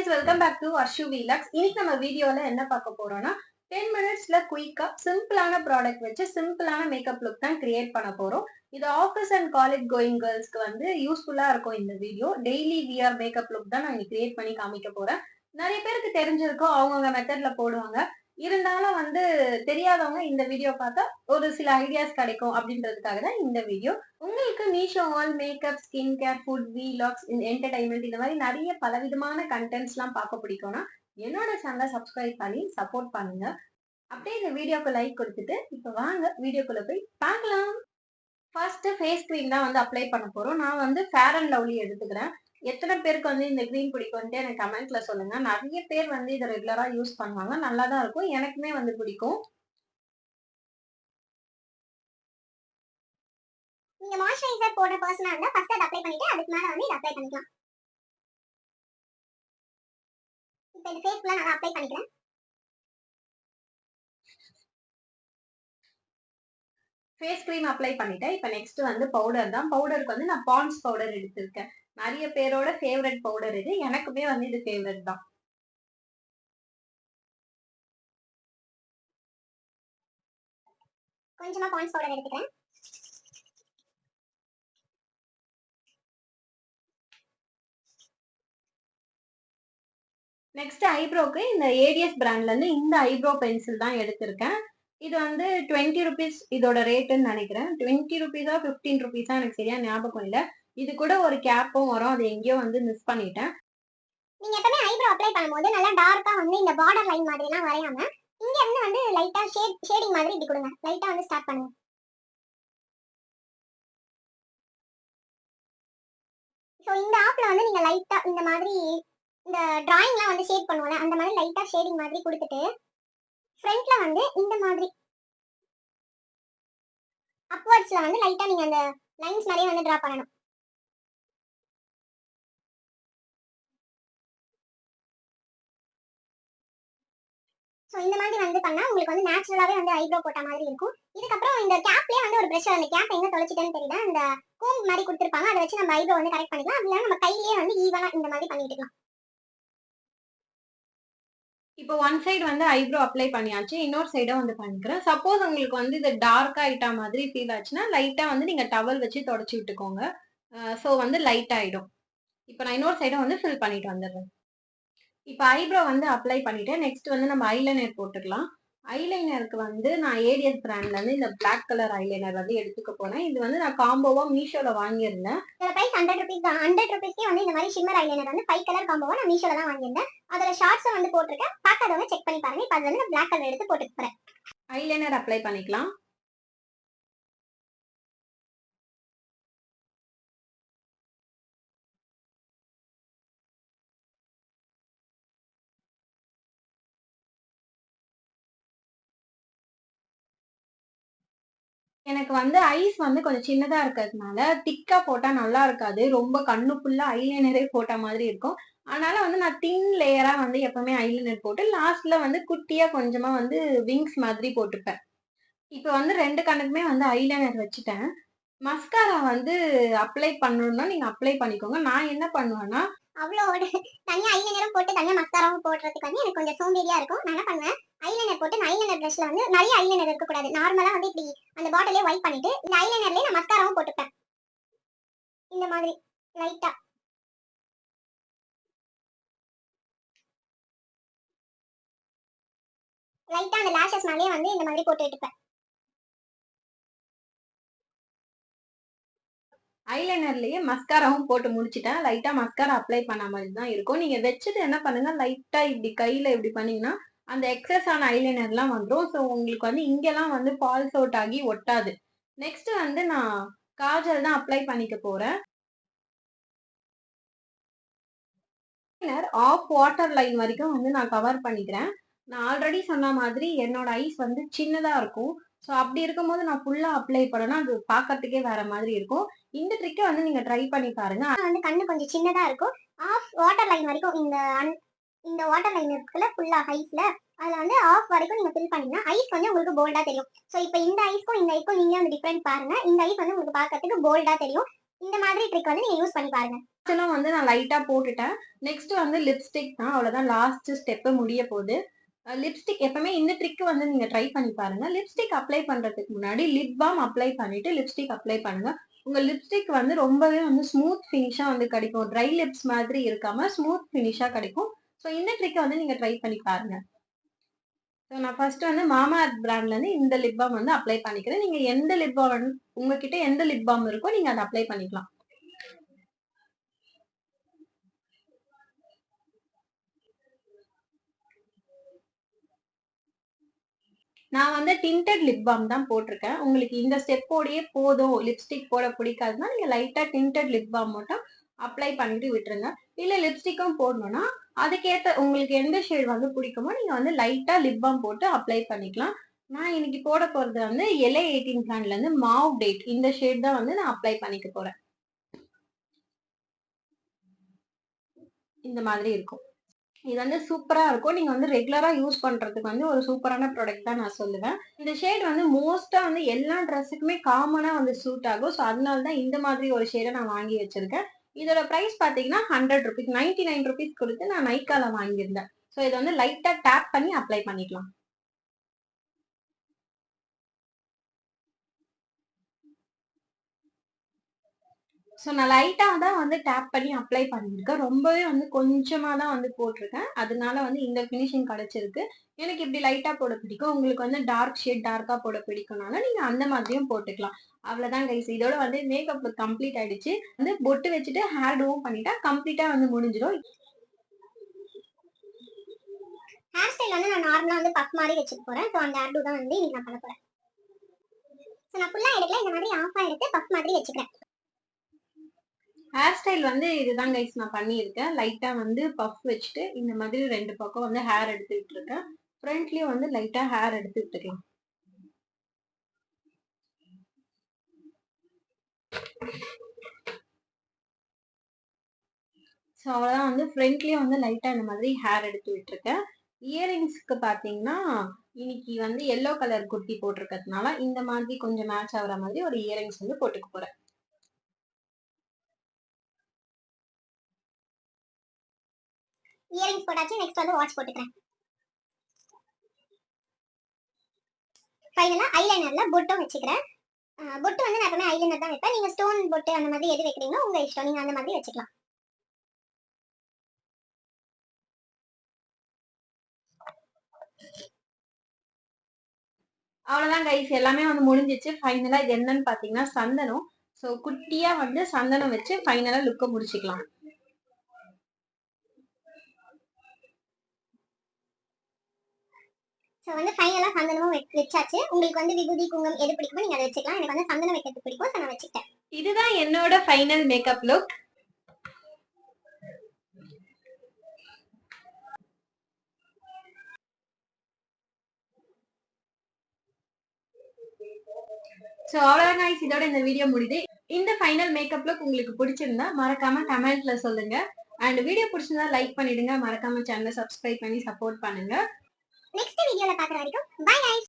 guys, welcome back to Ashu Vlogs. இன்னைக்கு நம்ம வீடியோல என்ன பார்க்க போறோம்னா 10 மினிட்ஸ்ல குயிக்கா சிம்பிளான ப்ராடக்ட் வச்சு சிம்பிளான மேக்கப் லுக் தான் கிரியேட் பண்ண போறோம். இது ஆஃபீஸ் அண்ட் காலேஜ் கோயிங் கேர்ள்ஸ்க்கு வந்து யூஸ்ஃபுல்லா இருக்கும். இந்த video daily wear makeup look தான் நான் கிரியேட் பண்ணி காமிக்க போறேன். நிறைய பேருக்கு தெரிஞ்சிருக்கும், அவங்கவுங்க மெத்தட்ல போடுவாங்க. இருந்தாலும் வந்து தெரியாதவங்க இந்த வீடியோ பார்த்தா ஒரு சில ஐடியாஸ் கிடைக்கும் அப்படின்றதுக்காக தான் இந்த வீடியோ. உங்களுக்கு Meesho all makeup, skin care, food, வீலாக்ஸ், entertainment இந்த மாதிரி நிறைய பலவிதமான கண்டென்ட்ஸ் எல்லாம் பார்க்க பிடிக்கும்னா என்னோட சேனலை சப்ஸ்கிரைப் பண்ணி சப்போர்ட் பண்ணுங்க. அப்படியே இந்த வீடியோக்கு லைக் கொடுத்துட்டு இப்ப வாங்க வீடியோக்குள்ள போய் பார்க்கலாம். ஃபர்ஸ்ட் ஃபேஸ் கிரீம் தான் வந்து அப்ளை பண்ண போறோம். நான் வந்து ஃபேர் அண்ட் லவ்லி எடுத்துக்கிறேன். எத்தனை பேருக்கு வந்து இந்த கிரீம் பிடிக்கும்ட்டு எனக்கு கமெண்ட்ல சொல்லுங்க. நிறைய பேர் வந்து இதை ரெகுலரா யூஸ் பண்ணுவாங்க, நல்லா தான் இருக்கும், எனக்குமே வந்து பிடிக்கும். நீங்க மாய்ஸ்சரைசர் போடுற பர்சனா இருந்தா ஃபர்ஸ்ட் அதை அப்ளை பண்ணிட்டு அதுக்கு மேல வந்து இத அப்ளை பண்ணிக்கலாம். இப்போ இந்த ஃபேஸ் ஃபுல்லா நான் அப்ளை பண்ணிக்கிறேன். ஃபேஸ் கிரீம் அப்ளை பண்ணிட்டேன். இப்போ நெக்ஸ்ட் வந்து பவுடர் தான். பவுடருக்கு வந்து நான் பாண்ட்ஸ் பவுடர் எடுத்திருக்கேன். நிறைய பேரோட ஃபேவரட் பவுடர் இது, எனக்குமே வந்து இது ஃபேவரட் தான். கொஞ்சமா பாண்ட்ஸ் பவுடர் எடுத்துக்கிறேன். நெக்ஸ்ட் ஐப்ரோக்கு இந்த ஏடிஎஸ் பிராண்ட்ல இருந்து இந்த ஐப்ரோ பென்சில் தான் எடுத்திருக்கேன். இது வந்து 20 ருபீஸ் இதோட ரேட்டுன்னு நினைக்கிறேன். 20 ருபீஸா 15 ருபீஸா எனக்கு சரியா ஞாபகம் இல்லை. இது கூட ஒரு கேப்பும் வரும், அது எங்கேயோ வந்து மிஸ் பண்ணிட்டேன். நீங்க எப்பவுமே ஐப்ரோ அப்ளை பண்ணும்போது நல்லா டார்க்கா வந்து இந்த பார்டர் லைன் மாதிரி எல்லாம் வரையாம இங்க இருந்து வந்து லைட்டா ஷேடிங் மாதிரி இப்படி கொடுங்க. லைட்டா வந்து ஸ்டார்ட் பண்ணுங்க. சோ இந்த ஆப்ல வந்து நீங்க லைட்டா இந்த மாதிரி இந்த டிராயிங்லாம் வந்து ஷேட் பண்ணுவோம்ல, அந்த மாதிரி லைட்டா ஷேடிங் மாதிரி கொடுத்துட்டு ஃப்ரண்ட்ல வந்து இந்த மாதிரி அப்வர்ட்ஸ்ல வந்து லைட்டா நீங்க அந்த லைன்ஸ் மாதிரியே வந்து டிரா பண்ணணும். சோ இந்த மாதிரி வந்து பண்ணா உங்களுக்கு வந்து நேச்சுரலாவே வந்து ஐப்ரோ போட்ட மாதிரி இருக்கும். இதுக்கப்புறம் இந்த கேப்லயே வந்து ஒரு பிரஷ், அந்த கேப் எங்க தொலைச்சிட்டேன்னு தெரியல, அந்த கோம் மாதிரி கொடுத்திருப்பாங்க, அதை வச்சு நம்ம ஐப்ரோ வந்து கரெக்ட் பண்ணிக்கலாம். அப்படியே நம்ம கையிலேயே வந்து ஈவனா இந்த மாதிரி பண்ணிட்டுக்கலாம். இப்போ ஒன் சைடு வந்து ஐப்ரோ அப்ளை பண்ணியாச்சு, இன்னொரு சைடும் வந்து பண்ணிக்கிறேன். சப்போஸ் உங்களுக்கு வந்து இது டார்க் ஆயிட்டா மாதிரி ஃபீல் ஆச்சுன்னா லைட்டா வந்து நீங்க டவல் வச்சு தொடச்சி விட்டுக்கோங்க. ஸோ வந்து லைட் ஆயிடும். இப்போ நான் இன்னொரு சைடும் வந்து ஃபில் பண்ணிட்டு வந்துடுறேன். இப்போ ஐப்ரோ வந்து அப்ளை பண்ணிட்டேன். நெக்ஸ்ட் வந்து நம்ம ஐலைனர் போட்டுக்கலாம். ஐலைனருக்கு வந்து நான் ஏடிஎஸ் பிராண்ட்ல இருந்து இந்த பிளாக் கலர் ஐலைனர் வந்து எடுத்துக்க போறேன். இது வந்து நான் காம்போவா மீஷோல வாங்கியிருந்தேன். இதோட பிரைஸ் 100 ரூபீஸ் தான். 100 ரூபீஸ்க்கே வந்து இந்த மாதிரி ஷிம்மர் ஐலைனர் வந்து 5 கலர் காம்போவா நான் மீஷோல தான் வாங்கியிருந்தேன். அதோட ஷார்ட்ஸும் வந்து போட்டிருக்கேன், பார்க்காதவங்க செக் பண்ணி பாருங்க. இப்போ அது வந்து நான் பிளாக் கலர் எடுத்து போட்டுக்க போறேன். ஐலைனர் அப்ளை பண்ணிக்கலாம். எனக்கு வந்து ஐஸ் வந்து கொஞ்சம் சின்னதா இருக்கிறதுனால திக்கா போட்டா நல்லா இருக்காது, ரொம்ப கண்ணு ஃபுல்லா ஐலைனரே போட்ட மாதிரி இருக்கும். அதனால வந்து நான் தின் லேயரா வந்து எப்பவுமே ஐலைனர் போட்டு லாஸ்ட்ல வந்து குட்டியா கொஞ்சமா வந்து விங்ஸ் மாதிரி போட்டுப்பேன். இப்ப வந்து 2 கண்ணுக்குமே வந்து ஐலைனர் வச்சுட்டேன். மஸ்காரா வந்து அப்ளை பண்ணணும்னா நீங்க அப்ளை பண்ணிக்கோங்க. நான் என்ன பண்ணுவேன்னா, அவ்வளோ தனியா ஐலைனரும் போட்டு தனியா மஸ்காராவும் போடுறதுக்கு வந்து எனக்கு கொஞ்சம் சோம்பேறியா இருக்கும். நான் என்ன பண்ணுவேன், ஐலைனர் போட்டு நான் ஐலைனர் பிரஷ்ல வந்து நிறைய ஐலைனர் இருக்கக்கூடாது, நார்மலா வந்து இப்படி அந்த பாட்டிலே வைப் பண்ணிட்டு இந்த ஐலைனர்லயே நான் மஸ்காராவும் போட்டுப்பேன். இந்த மாதிரி லைட்டா லைட்டா அந்த லேஷஸ் மேலயே வந்து இந்த மாதிரி போட்டு விட்டுப்பேன். ஐலைனர்லயே மஸ்காராவும் போட்டு முடிச்சிட்டேன். லைட்டா மஸ்காரா அப்ளை பண்ண மாதிரி தான் இருக்கும். நீங்க வச்சுட்டு என்ன பண்ணுங்க, லைட்டா இப்படி கையில இப்படி பண்ணீங்கன்னா அந்த எக்ஸஸ் ஆன ஐலைனர்லாம் வந்துடும். ஸோ உங்களுக்கு வந்து இங்கெல்லாம் வந்து ஃபால்ஸ் அவுட் ஆகி ஒட்டாது. நெக்ஸ்ட் வந்து நான் காஜல் தான் அப்ளை பண்ணிக்க போறேன். ஆஃப் வாட்டர் லைன் வரைக்கும் வந்து நான் கவர் பண்ணிக்கிறேன். நான் ஆல்ரெடி சொன்ன மாதிரி என்னோட ஐஸ் வந்து சின்னதா இருக்கும். ஸோ அப்படி இருக்கும்போது நான் ஃபுல்லா அப்ளை பண்ணனா அது பார்க்கறதுக்கே வேற மாதிரி இருக்கும். இந்த ட்ரிக்கை வந்து நீங்க ட்ரை பண்ணி பாருங்க. வந்து கண்ணு கொஞ்சம் சின்னதா இருக்கும். ஆஃப் வாட்டர் லைன் வரைக்கும் இந்த வாட்டர் லைன் இருக்குல்ல ஃபுல்லா ஐஸ்ல, அதுல வந்து ஆஃப் வரைக்கும் நீங்க ஃபில் பண்ணீங்கன்னா ஐஸ் வந்து உங்களுக்கு போல்டா தெரியும். ஸோ இப்போ இந்த ஐஸ்க்கும் இந்த ஐஸ்க்கும் நீங்க வந்து டிஃபரெண்ட் பாருங்க. இந்த ஐஸ் வந்து உங்களுக்கு பார்க்கறதுக்கு போல்டா தெரியும். இந்த மாதிரி ட்ரிக் வந்து நீங்க யூஸ் பண்ணி பாருங்க. இதெல்லாம் வந்து நான் லைட்டா போட்டுட்டேன். நெக்ஸ்ட் வந்து லிப்ஸ்டிக் தான். அவ்வளவுதான் லாஸ்ட் ஸ்டெப் முடிய போகுது. லிப்ஸ்டிக் எப்பவுமே இந்த ட்ரிக் வந்து நீங்க ட்ரை பண்ணி பாருங்க. லிப்ஸ்டிக் அப்ளை பண்றதுக்கு முன்னாடி லிப் பாம் அப்ளை பண்ணிட்டு லிப்ஸ்டிக் அப்ளை பண்ணுங்க. உங்க லிப்ஸ்டிக் வந்து ரொம்பவே வந்து ஸ்மூத் ஃபினிஷா வந்து கிடைக்கும். ட்ரை லிப்ஸ் மாதிரி இருக்காம ஸ்மூத் ஃபினிஷா கிடைக்கும். சோ இந்த ட்ரிக்க வந்து நீங்க ட்ரை பண்ணி பாருங்க. சோ நான் ஃபர்ஸ்ட் வந்து மாமா எர்த் பிராண்ட்ல இருந்து இந்த லிப் பாம் வந்து அப்ளை பண்ணிக்கிறேன். நீங்க எந்த லிப் பாம் உங்ககிட்ட எந்த லிப் பாம் இருக்கோ நீங்க அதை அப்ளை பண்ணிக்கலாம். நான் வந்து டிண்டட் லிப் பாம் தான் போட்டிருக்கேன். உங்களுக்கு இந்த ஸ்டெப்போடயே போதும், லிப்ஸ்டிக் போட பிடிக்காதுன்னா நீங்க லைட்டா டிண்டட் லிப் பாம் மட்டும் அப்ளை பண்ணிட்டு விட்டுருங்க. இல்ல லிப்ஸ்டிக்கும் போடணும்னா அதுக்கேத்த உங்களுக்கு எந்த ஷேட் வந்து பிடிக்குமோ நீங்க வந்து லைட்டா லிப் பாம் போட்டு அப்ளை பண்ணிக்கலாம். நான் இன்னைக்கு போட போறது வந்து LA 18 பிராண்ட்ல இருந்து மாவ் டேட் இந்த ஷேட் தான் வந்து நான் அப்ளை பண்ணிக்க போறேன். இந்த மாதிரி இருக்கும். இது வந்து சூப்பரா இருக்கும். நீங்க வந்து ரெகுலரா யூஸ் பண்றதுக்கு வந்து ஒரு சூப்பரான ப்ராடக்ட் தான் நான் சொல்லுவேன். இந்த ஷேட் வந்து மோஸ்டா வந்து எல்லா ட்ரெஸ்ஸுக்குமே காமனா வந்து சூட் ஆகும். சோ அதனால தான் இந்த மாதிரி ஒரு ஷேட நான் வாங்கி வச்சிருக்கேன். இதோட பிரைஸ் பாத்தீங்கன்னா ₹100 ₹99 கொடுத்து நான் நைக்கால வாங்கியிருந்தேன். சோ இத வந்து லைட்டா டேப் பண்ணி அப்ளை பண்ணிக்கலாம். சோ நான் லைட்டா தான் வந்து டேப் பண்ணி அப்ளை பண்ணியிருக்கேன். ரொம்பவே வந்து கொஞ்சமா தான் வந்து போட்டிருக்கேன். அதனால வந்து இந்த ஃபினிஷிங் கிடைச்சிருக்கு. எனக்கு இப்படி லைட்டா போட பிடிக்கும். உங்களுக்கு வந்து டார்க் ஷேட் டார்க்கா போட பிடிக்கும்னால நீங்க அந்த மாதிரியும் போட்டுக்கலாம். அவ்வளவுதான் கைஸ். இதோட வந்து மேக்கப் லுக் கம்ப்ளீட் ஆயிடுச்சு. வந்து பொட்டு வச்சுட்டு ஹேர் டூவும் பண்ணிட்டா கம்ப்ளீட்டா வந்து முடிஞ்சிடும். ஹேர் ஸ்டைல் வந்து நான் நார்மலா வந்து பஃப் மாதிரி வச்சுக்க போறேன். சோ அந்த ஹேர் டூ தான் வந்து இன்னைக்கு நான் பண்ண போறேன். சோ நான் ஃபுல்லா எடுக்கல, இந்த மாதிரி ஆஃபா எடுத்து பஃப் மாதிரி வச்சுக்கிறேன். ஹேர் ஸ்டைல் வந்து இதுதான் கைஸ் நான் பண்ணியிருக்கேன். லைட்டா வந்து பஃப் வச்சுட்டு இந்த மாதிரி 2 பக்கம் வந்து ஹேர் எடுத்துக்கிட்டு இருக்கேன். ஃப்ரண்ட்லயும் வந்து லைட்டா ஹேர் எடுத்து விட்டுக்கலாம். ஸோ அவ்வளோதான் வந்து ஃப்ரண்ட்லயும் வந்து லைட்டா இந்த மாதிரி ஹேர் எடுத்து விட்டுருக்கேன். இயரிங்ஸ்க்கு பாத்தீங்கன்னா இன்னைக்கு வந்து எல்லோ கலர் குர்த்தி போட்டிருக்கிறதுனால இந்த மாதிரி கொஞ்சம் மேட்ச் ஆகுற மாதிரி ஒரு இயரிங்ஸ் வந்து போட்டுக்க போறேன். இயரிங்ஸ் போட்டாச்சு. நெக்ஸ்ட் வந்து வாட்ச் போட்டுக்கிறேன். ஃபைனலா ஐலைனர்ல பொட்டும் வச்சுக்கிறேன். பொட்டு வந்து நான் எப்பவுமே ஐலைனர் தான் வைப்பேன். நீங்க ஸ்டோன் பொட்டு அந்த மாதிரி எது வைக்கிறீங்களோ உங்க இஷ்டம். நீங்க அந்த மாதிரி வச்சுக்கலாம். அவ்வளவுதான் கைஸ், எல்லாமே வந்து முடிஞ்சிச்சு. ஃபைனலா இது என்னன்னு பாத்தீங்கன்னா சந்தனம். ஸோ குட்டியா வந்து சந்தனம் வச்சு ஃபைனலா லுக்க முடிச்சுக்கலாம். ஸோ வந்து ஃபைனலா சந்தனமும் வச்சாச்சு. உங்களுக்கு வந்து விபூதி குங்குமம் எது பிடிக்குமோ நீங்க அதை வச்சுக்கலாம். எனக்கு வந்து சந்தனம் வைக்கிறது பிடிக்கும். ஸோ நான் வச்சுக்கிட்டேன். இதுதான் என்னோட ஃபைனல் மேக்கப் லுக். சோ அவ்வளவுதான் கைஸ், இதோட இந்த வீடியோ முடியுது. இந்த ஃபைனல் மேக்கப் லுக் உங்களுக்கு பிடிச்சிருந்தா மறக்காம கமெண்ட்ல சொல்லுங்க. அண்ட் வீடியோ பிடிச்சிருந்தா லைக் பண்ணிடுங்க. மறக்காம சேனலை சப்ஸ்கிரைப் பண்ணி சப்போர்ட் பண்ணுங்க. நெக்ஸ்ட் வீடியோல பார்க்குற வரைக்கும் பை கைஸ்.